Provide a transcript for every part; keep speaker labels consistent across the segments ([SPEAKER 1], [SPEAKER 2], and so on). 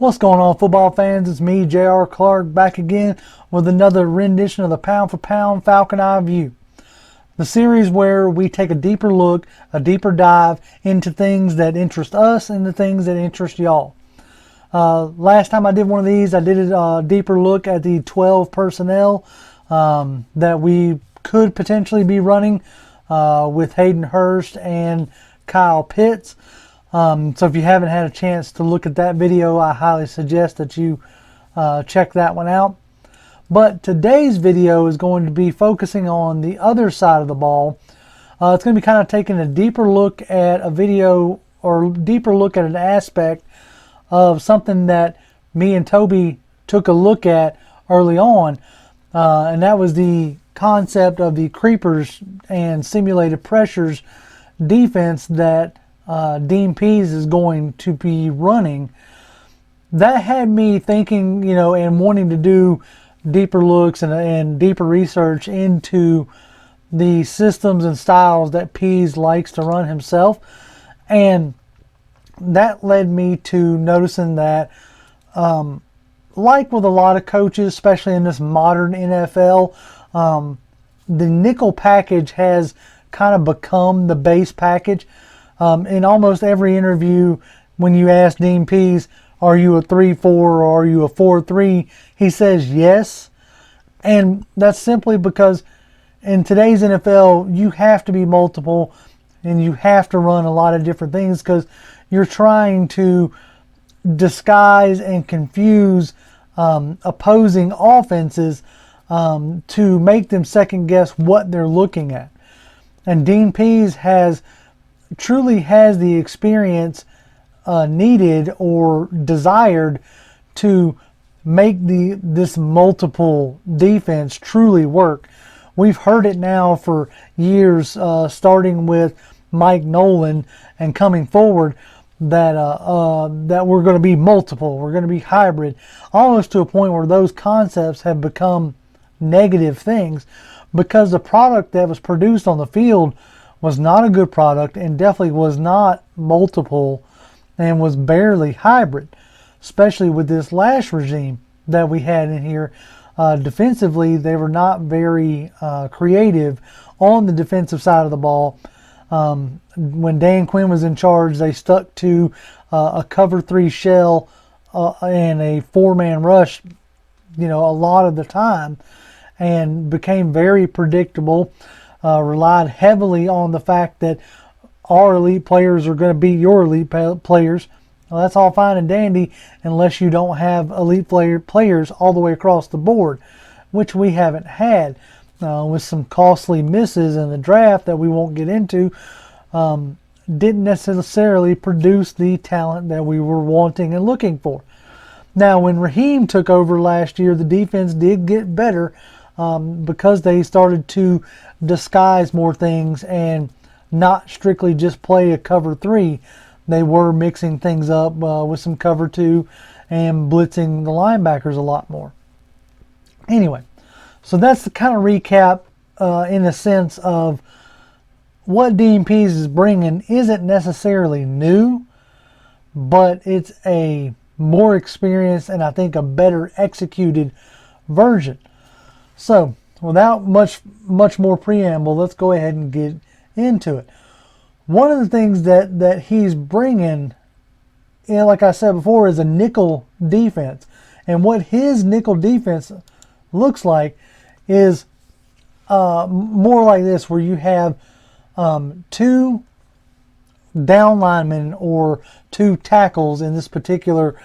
[SPEAKER 1] What's going on, football fans? It's me, J.R. Clark, back again with another rendition of the Pound for Pound Falcon Eye View. The series where we take a deeper look, a deeper dive into things that interest us and the things that interest y'all. Last time I did one of these, I did a deeper look at the 12 personnel that we could potentially be running with Hayden Hurst and Kyle Pitts. So if you haven't had a chance to look at that video, I highly suggest that you check that one out. But today's video is going to be focusing on the other side of the ball. It's going to be kind of taking a deeper look at a video, or deeper look at an aspect of something that me and Toby took a look at early on. And that was the concept of the creepers and simulated pressures defense that Dean Pease is going to be running. That had me thinking, and wanting to do deeper looks and deeper research into the systems and styles that Pease likes to run himself. And that led me to noticing that, like with a lot of coaches, especially in this modern NFL, the nickel package has kind of become the base package. In almost every interview, when you ask Dean Pease, are you a 3-4 or are you a 4-3, he says yes. And that's simply because in today's NFL, you have to be multiple and you have to run a lot of different things because you're trying to disguise and confuse opposing offenses to make them second guess what they're looking at. And Dean Pease truly has the experience needed or desired to make this multiple defense truly work. We've heard it now for years, starting with Mike Nolan and coming forward, that we're going to be multiple, we're going to be hybrid, almost to a point where those concepts have become negative things because the product that was produced on the field was not a good product and definitely was not multiple and was barely hybrid, especially with this last regime that we had in here. Defensively, they were not very creative on the defensive side of the ball. When Dan Quinn was in charge, they stuck to a cover 3 shell and a 4-man rush, a lot of the time, and became very predictable. Relied heavily on the fact that our elite players are going to beat your elite players. Well, that's all fine and dandy unless you don't have elite players all the way across the board, which we haven't had, with some costly misses in the draft that we won't get into. Didn't necessarily produce the talent that we were wanting and looking for. Now, when Raheem took over last year, the defense did get better, because they started to disguise more things and not strictly just play a cover 3. They were mixing things up with some cover 2 and blitzing the linebackers a lot more. Anyway, so that's the kind of recap in the sense of what Dean Pease is bringing isn't necessarily new, but it's a more experienced and I think a better executed version. So, without much more preamble, let's go ahead and get into it. One of the things that he's bringing, like I said before, is a nickel defense. And what his nickel defense looks like is more like this, where you have 2 down linemen or 2 tackles in this particular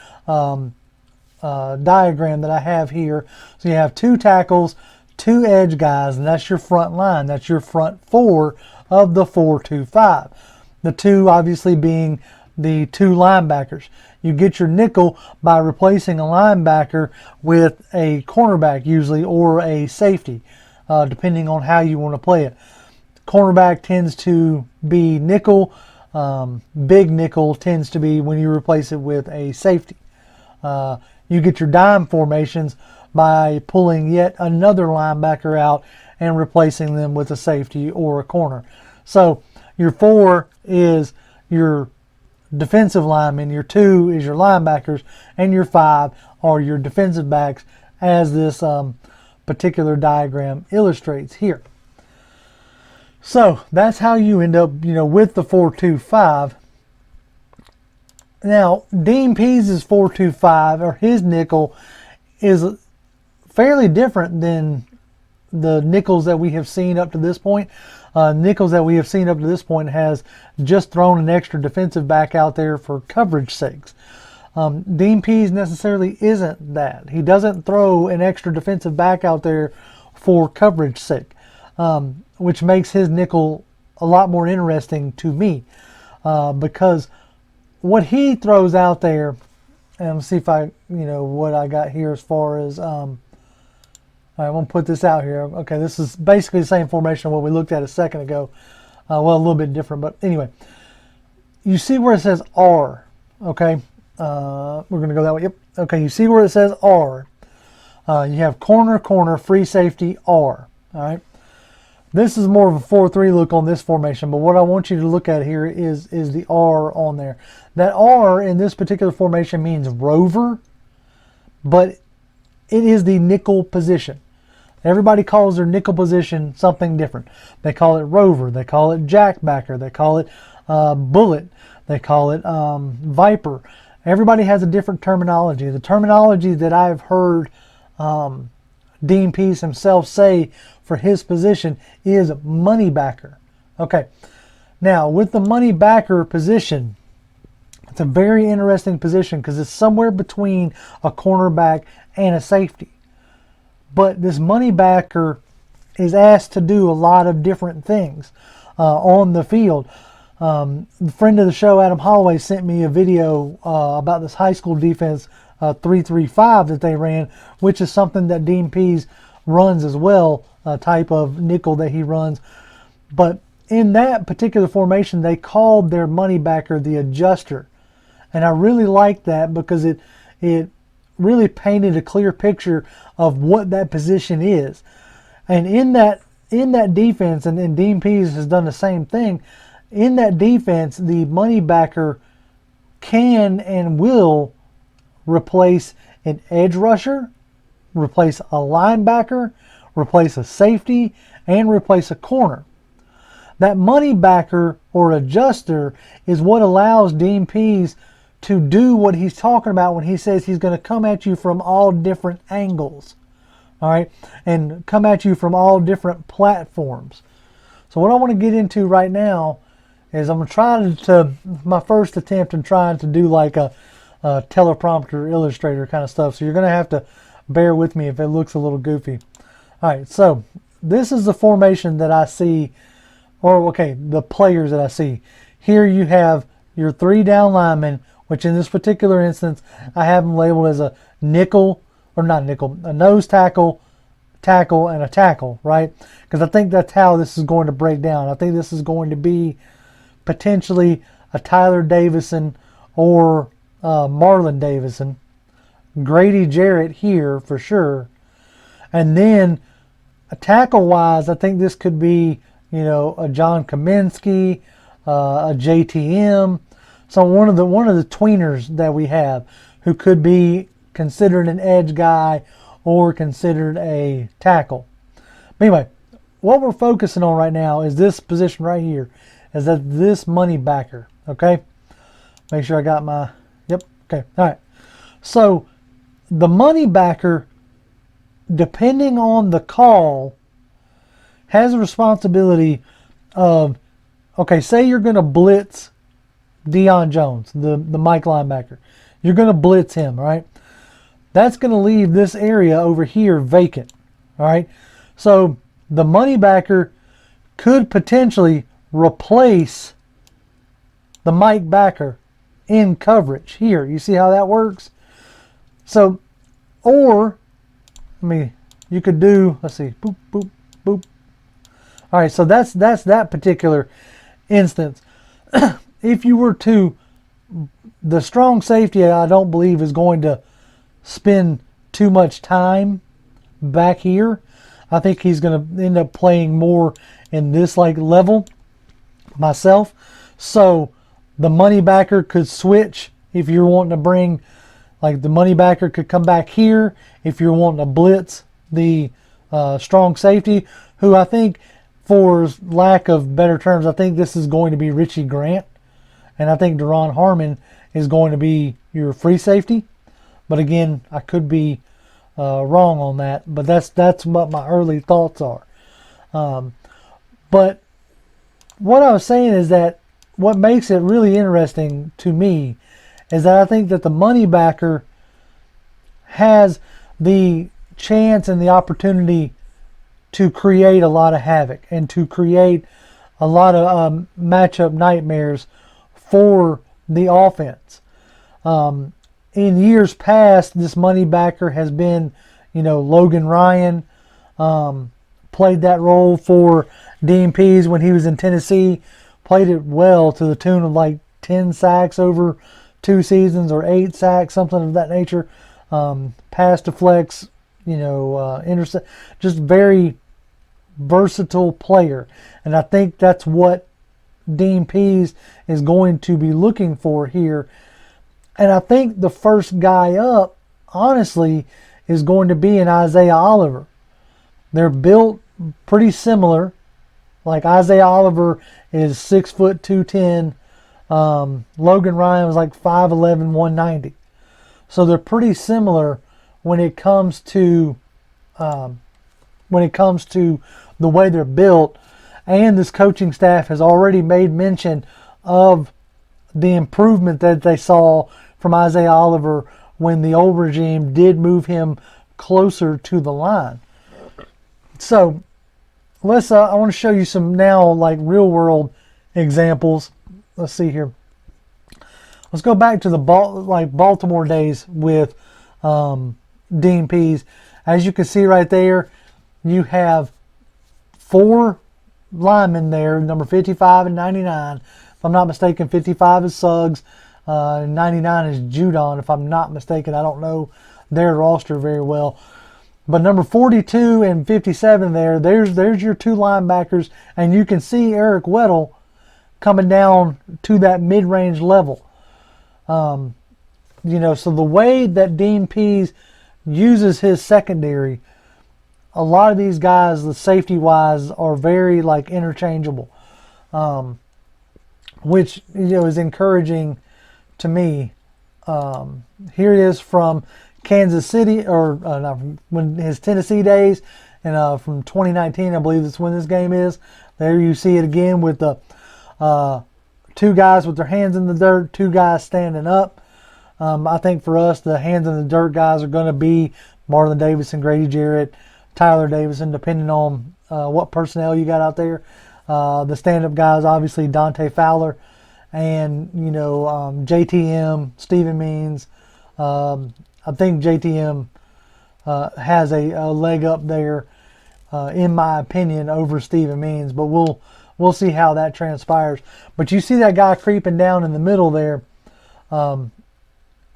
[SPEAKER 1] diagram that I have here. So you have 2 tackles, 2 edge guys, and that's your front line. That's your front 4 of the 4-2-5. The 2 obviously being the 2 linebackers. You get your nickel by replacing a linebacker with a cornerback usually, or a safety, depending on how you want to play it. Cornerback tends to be nickel. Big nickel tends to be when you replace it with a safety. You get your dime formations by pulling yet another linebacker out and replacing them with a safety or a corner. So your 4 is your defensive linemen, your 2 is your linebackers, and your 5 are your defensive backs, as this particular diagram illustrates here. So that's how you end up, with the 4-2-5. Now, Dean Pease' 4-2-5, or his nickel, is fairly different than the nickels that we have seen up to this point. Nickels that we have seen up to this point has just thrown an extra defensive back out there for coverage sakes. Dean Pease necessarily isn't that. He doesn't throw an extra defensive back out there for coverage sake, which makes his nickel a lot more interesting to me, because what he throws out there, and let's see if I, what I got here as far as, all right, I'm going to put this out here. Okay, this is basically the same formation of what we looked at a second ago. Well, a little bit different, but anyway. You see where it says R, okay? We're going to go that way. Yep. Okay, you see where it says R. You have corner, corner, free safety, R. All right. This is more of a 4-3 look on this formation, but what I want you to look at here is the R on there. That R in this particular formation means rover, but it is the nickel position. Everybody calls their nickel position something different. They call it rover, they call it jackbacker, they call it bullet, they call it viper. Everybody has a different terminology. The terminology that I've heard Dean Pease himself say for his position is money backer. Okay, now with the money backer position, it's a very interesting position because it's somewhere between a cornerback and a safety. But this money backer is asked to do a lot of different things on the field. The friend of the show, Adam Holloway, sent me a video about this high school defense 3-3-5 that they ran, which is something that Dean Pease runs as well, a type of nickel that he runs. But in that particular formation, they called their money backer the adjuster. And I really liked that because it really painted a clear picture of what that position is. And in that defense, and Dean Pease has done the same thing, in that defense, the money backer can and will replace an edge rusher, replace a linebacker, replace a safety, and replace a corner. That money backer or adjuster is what allows Dean Pease to do what he's talking about when he says he's going to come at you from all different angles, all right, and come at you from all different platforms. So what I want to get into right now is I'm trying to my first attempt in trying to do like a teleprompter illustrator kind of stuff. So you're going to have to bear with me if it looks a little goofy. All right, so this is the formation that I see, or okay, the players that I see. Here you have your 3 down linemen, which in this particular instance, I have them labeled as a nickel, or not nickel, a nose tackle, tackle, and a tackle, right? Because I think that's how this is going to break down. I think this is going to be potentially a Tyler Davison or Marlon Davison. Grady Jarrett here for sure. And then tackle-wise, I think this could be, a John Kaminsky, a JTM. So one of the tweeners that we have who could be considered an edge guy or considered a tackle. But anyway, what we're focusing on right now is this position right here, is that this money backer, okay? Make sure I got my, yep, okay, all right. So the money backer, depending on the call, has a responsibility of, okay, say you're going to blitz Deion Jones, the Mike linebacker. You're going to blitz him, right? That's going to leave this area over here vacant, all right? So the money backer could potentially replace the Mike backer in coverage here. You see how that works? So, or, you could do, let's see, boop, boop, boop. All right, so that's that particular instance. If you were to, the strong safety, I don't believe is going to spend too much time back here. I think he's going to end up playing more in this like level myself. So The money backer could switch if you're wanting to bring, like the money backer could come back here if you're wanting to blitz the strong safety, who I think, for lack of better terms, I think this is going to be Richie Grant. And I think Deron Harmon is going to be your free safety. But again, I could be wrong on that. But that's what my early thoughts are. But what I was saying is that what makes it really interesting to me is that I think that the money backer has the chance and the opportunity to create a lot of havoc and to create a lot of matchup nightmares for the offense. In years past, this money backer has been, Logan Ryan played that role for Dean Pease when he was in Tennessee, played it well to the tune of like 10 sacks over 2 seasons or 8 sacks, something of that nature. Pass deflects, intercept, just very versatile player. And I think that's what Dean Pease is going to be looking for here. And I think the first guy up, honestly, is going to be an Isaiah Oliver. They're built pretty similar. Like Isaiah Oliver is 6 foot 210. Logan Ryan was like 5'11", 190. So they're pretty similar when it comes to the way they're built. And this coaching staff has already made mention of the improvement that they saw from Isaiah Oliver when the old regime did move him closer to the line. So I want to show you some now like real world examples. Let's see here. Let's go back to the Baltimore days with Dean Pease. As you can see right there, you have 4 linemen there, number 55 and 99. If I'm not mistaken, 55 is Suggs, 99 is Judon, if I'm not mistaken. I don't know their roster very well. But number 42 and 57 there's your 2 linebackers, and you can see Eric Weddle coming down to that mid-range level. So the way that Dean Pease uses his secondary, a lot of these guys, the safety-wise, are very interchangeable, which is encouraging to me. Here it is from Kansas City, or when his Tennessee days, and from 2019, I believe that's when this game is. There you see it again with the 2 guys with their hands in the dirt, 2 guys standing up. I think for us, the hands in the dirt guys are going to be Marlon Davidson, Grady Jarrett, Tyler Davison, depending on what personnel you got out there. The stand-up guys, obviously Dante Fowler and JTM, Steven Means. I think JTM has a leg up there, in my opinion, over Steven Means, but we'll see how that transpires. But you see that guy creeping down in the middle there.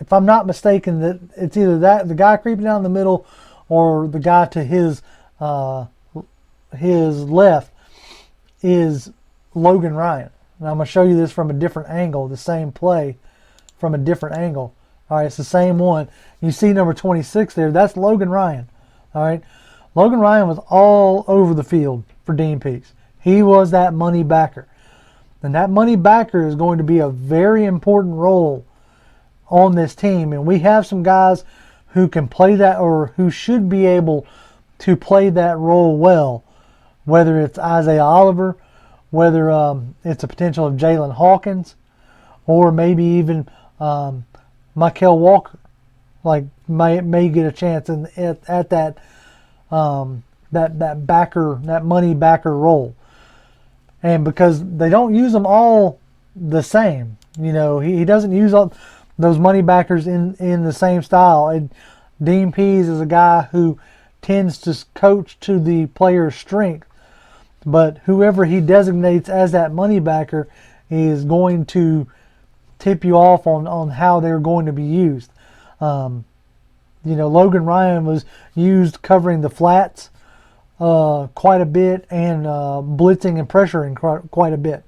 [SPEAKER 1] If I'm not mistaken, that it's either the guy creeping down in the middle or the guy to his left is Logan Ryan. And I'm going to show you this from a different angle, the same play from a different angle. All right, it's the same one. You see number 26 there. That's Logan Ryan. All right, Logan Ryan was all over the field for Dean Pease. He was that money backer. And that money backer is going to be a very important role on this team. And we have some guys who can play that, or who should be able to play that role well, whether it's Isaiah Oliver, whether it's a potential of Jalen Hawkins, or maybe even Michael Walker, may get a chance at that backer, that money backer role. And because they don't use them all the same, he doesn't use all those money backers in the same style. And Dean Pease is a guy who tends to coach to the player's strength, but whoever he designates as that money backer is going to tip you off on how they're going to be used. Logan Ryan was used covering the flats quite a bit, and blitzing and pressuring quite a bit.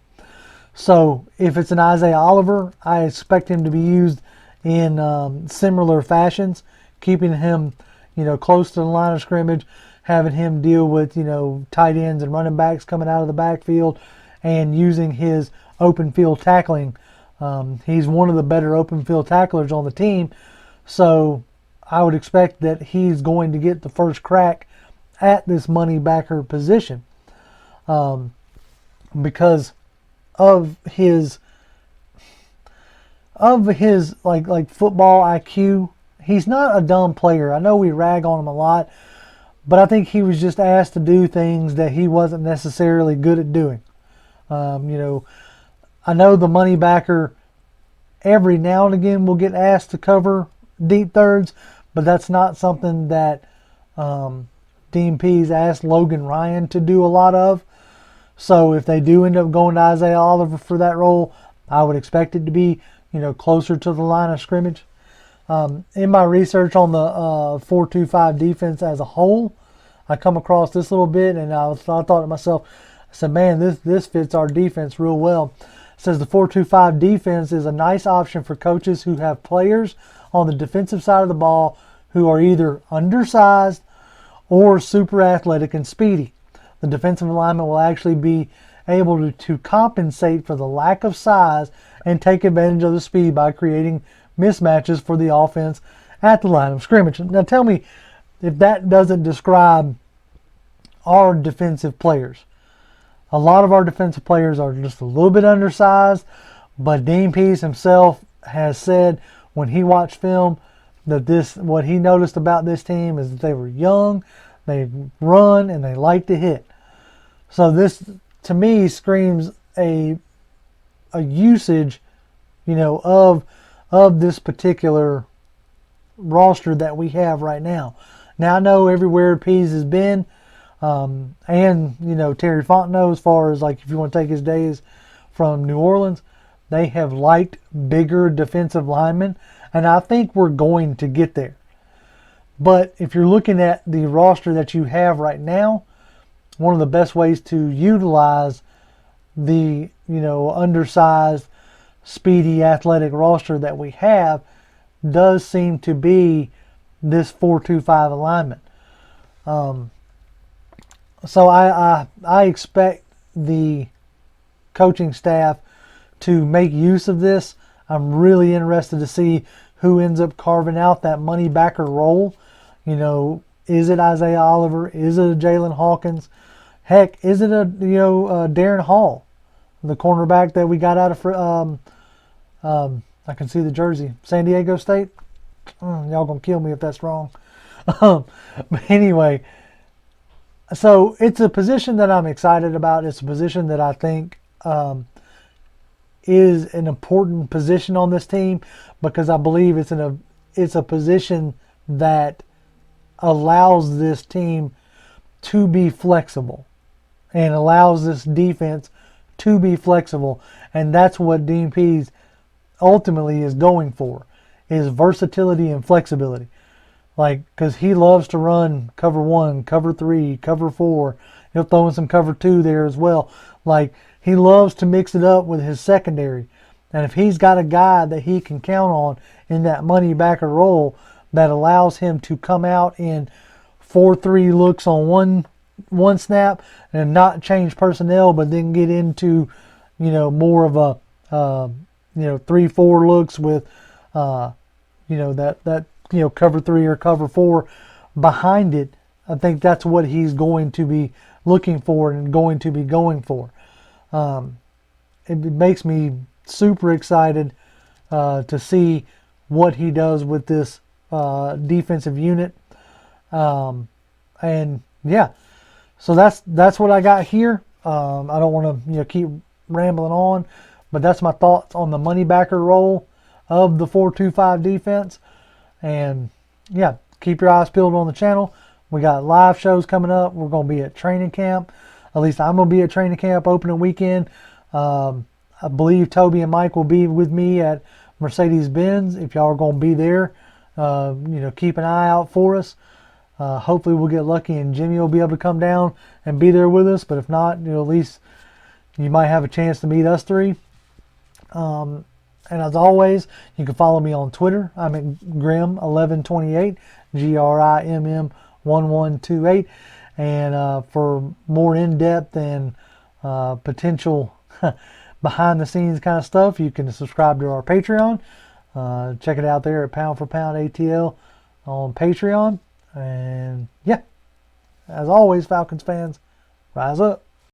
[SPEAKER 1] So if it's an Isaiah Oliver, I expect him to be used in similar fashions, keeping him, close to the line of scrimmage, having him deal with, tight ends and running backs coming out of the backfield, and using his open field tackling. He's one of the better open field tacklers on the team, so I would expect that he's going to get the first crack at this money backer position, because of his like football IQ. He's not a dumb player. I know we rag on him a lot, but I think he was just asked to do things that he wasn't necessarily good at doing. I know the money backer every now and again will get asked to cover deep thirds, but that's not something that Dean Pease asked Logan Ryan to do a lot of. So if they do end up going to Isaiah Oliver for that role, I would expect it to be, closer to the line of scrimmage. In my research on the 4-2-5 defense as a whole, I come across this little bit, and I thought to myself, I said, man, this fits our defense real well. It says the 4-2-5 defense is a nice option for coaches who have players on the defensive side of the ball who are either undersized or super athletic and speedy. The defensive alignment will actually be able to compensate for the lack of size and take advantage of the speed by creating mismatches for the offense at the line of scrimmage. Now tell me if that doesn't describe our defensive players. A lot of our defensive players are just a little bit undersized, but Dean Pease himself has said when he watched film that what he noticed about this team is that they were young, they run, and they like to hit. So this, to me, screams a usage, of this particular roster that we have right now. Now I know everywhere Pease has been, and Terry Fontenot, as far as like if you want to take his days from New Orleans, they have liked bigger defensive linemen, and I think we're going to get there. But if you're looking at the roster that you have right now, one of the best ways to utilize the undersized, speedy, athletic roster that we have does seem to be this 4-2-5 alignment. So I expect the coaching staff to make use of this. I'm really interested to see who ends up carving out that money backer role. Is it Isaiah Oliver? Is it a Jalen Hawkins? Heck, is it a Darren Hall, the cornerback that we got out of I can see the jersey, San Diego State? Y'all gonna kill me if that's wrong. But anyway, so it's a position that I'm excited about. It's a position that I think is an important position on this team, because I believe it's a position that allows this team to be flexible and allows this defense to be flexible. And that's what Dean Pease ultimately is going for, is versatility and flexibility. Because he loves to run cover 1, cover 3, cover 4. He'll throw in some cover 2 there as well. He loves to mix it up with his secondary. And if he's got a guy that he can count on in that money backer role that allows him to come out in 4-3 looks on one snap and not change personnel, but then get into more of a 3-4 looks with that cover 3 or cover 4 behind it, I think that's what he's going to be looking for and going to be going for. It makes me super excited to see what he does with this defensive unit. And yeah, so that's what I got here. I don't want to keep rambling on, but that's my thoughts on the money backer role of the 4-2-5 defense. And yeah, keep your eyes peeled on the channel. We got live shows coming up. We're going to be at training camp. At least I'm going to be at training camp opening weekend. I believe Toby and Mike will be with me at Mercedes-Benz. If y'all are going to be there, keep an eye out for us. Hopefully we'll get lucky and Jimmy will be able to come down and be there with us. But if not, at least you might have a chance to meet us three. And as always, you can follow me on Twitter. I'm at Grim1128, GRIMM1128. And for more in-depth and potential behind-the-scenes kind of stuff, you can subscribe to our Patreon. Check it out there at Pound for Pound ATL on Patreon. And yeah, as always, Falcons fans, rise up.